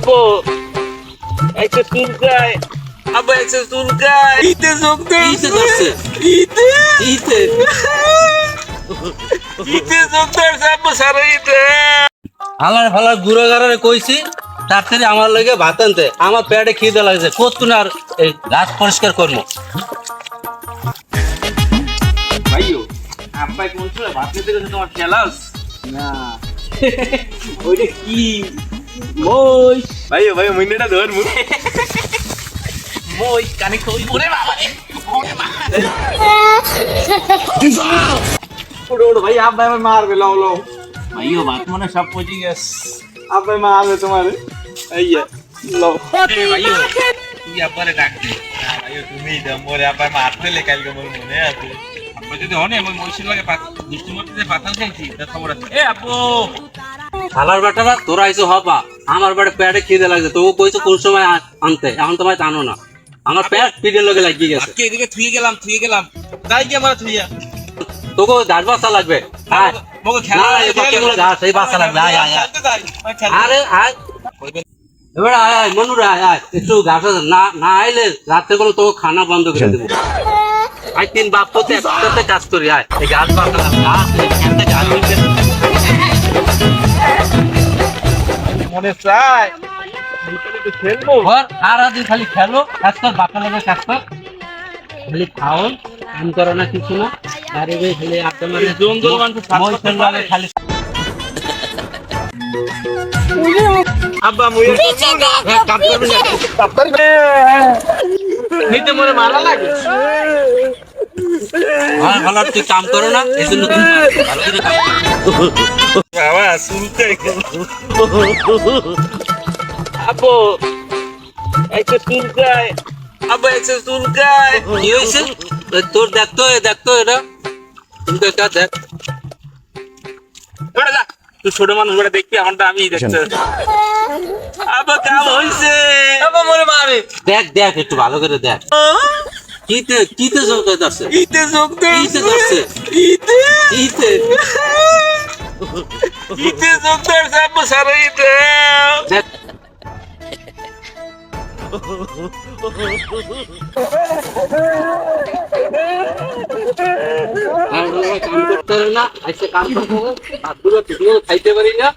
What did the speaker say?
আব্বু একটা চুলকায়, আব্বু একটা চুলকায়, ইতে যোগ ইতে ধরছে ইতে ইতে ইতে যোগ ধরছে আব্বু সারা ইতে। হালার ফালার গুঁড়ো গাড়ারে কইছি তার থেকে আমার লগে ভাত আনতে, আমার পেটে খিদে লাগছে, কতক্ষণ আর এই গাছ পরিষ্কার করবো। ভাইও আব্বাই কোন সময় ভাত নিতে গেছে তোমার খেলাস না ওইটা কি মই ভাইও ভাইও মিনিটা ধর মুই মই কানে কই ওরে বাবা রে ওরে বাবা ওড় ওড় ভাই আব্বাই আমার মারবে লাও লাও ভাইও ভাত মনে সব পচে গেছে আব্বাই মারবে তোমারে আইয়া লাও এ ভাইও তুই আব্বারে ডাক দে না ভাইও তুমি দাও মোরে আব্বাই মারতে লে কালকে মোর মনে আছে আব্বা যদি হনে মই মইছিল লাগে দুষ্টু মতে পাতাল খাইছি তার খবর আছে এ আব্বু হালার বেটারা তোরা আইসো হবা, আমার বেটা পেটে খিদে লাগছে, তোকে কইছো কোন সময় আনতে, এখন তোমায় জানো না, আমার পেট পিঠের লগে লাগিয়ে গেছে। আজকে এদিকে থুই গেলাম তাই কি আমার থুইয়া তোকে দাঁড় বাচ্চা লাগবে, আয় মগে না খেলা এই বাচ্চাগুলো ঘাস এই বাচ্চা লাগবে, আয় আয় আয় আরে আয় এবার আয় আয় মনুরে আয় আয় একটু ঘাস আছে, না না আইলে রাত্রে কোনো তোকে খানা বন্ধ করে দেবো। আয় তিন বাপ তো একসাথে কাজ করি, আয় এই ঘাস বাচ্চা লাগবে, ঘাস এখানটা ঘাস হইছে। মনে চাই একটু খেলবো ঘর সারাদিন খালি খেলো, কাজ কর, বাপের লগে কাজ কর, খালি খাও, কাম করো না কিছু না, আরে ভাই খালি আপনার মানে জঙ্গল মানুষ মহিষের লগে খালি আব্বা মুই কাম করবি না। নিতে মনে মারা লাগে আমার ভালো তুই কাম করো না, এই জন্য তুমি ভালো করে কাম করো। বাবা শুনতে আব্বু একটা চুলকায়, আব্বা একটা চুলকায় কি হয়েছে তোর? দেখতো দেখতো এটা কিন্তু এটা দেখ, ওটা যা তুই ছোট মানুষ বলে দেখবি এখনটা আমি দেখতে আব্বা কাম হইছে আব্বা মনে মারে দেখ দেখ একটু ভালো করে দেখ, কিতে কিতে যোগ আছে, ইতে যোগ ইতে ধরছে ইতে ইতে ইতে যোগ ধরছে আব্বা সারা ইতে দেখ। আর কাম করতে পারে না, আজকে কাম করতে হবে, আর দুটো খাইতে পারি না।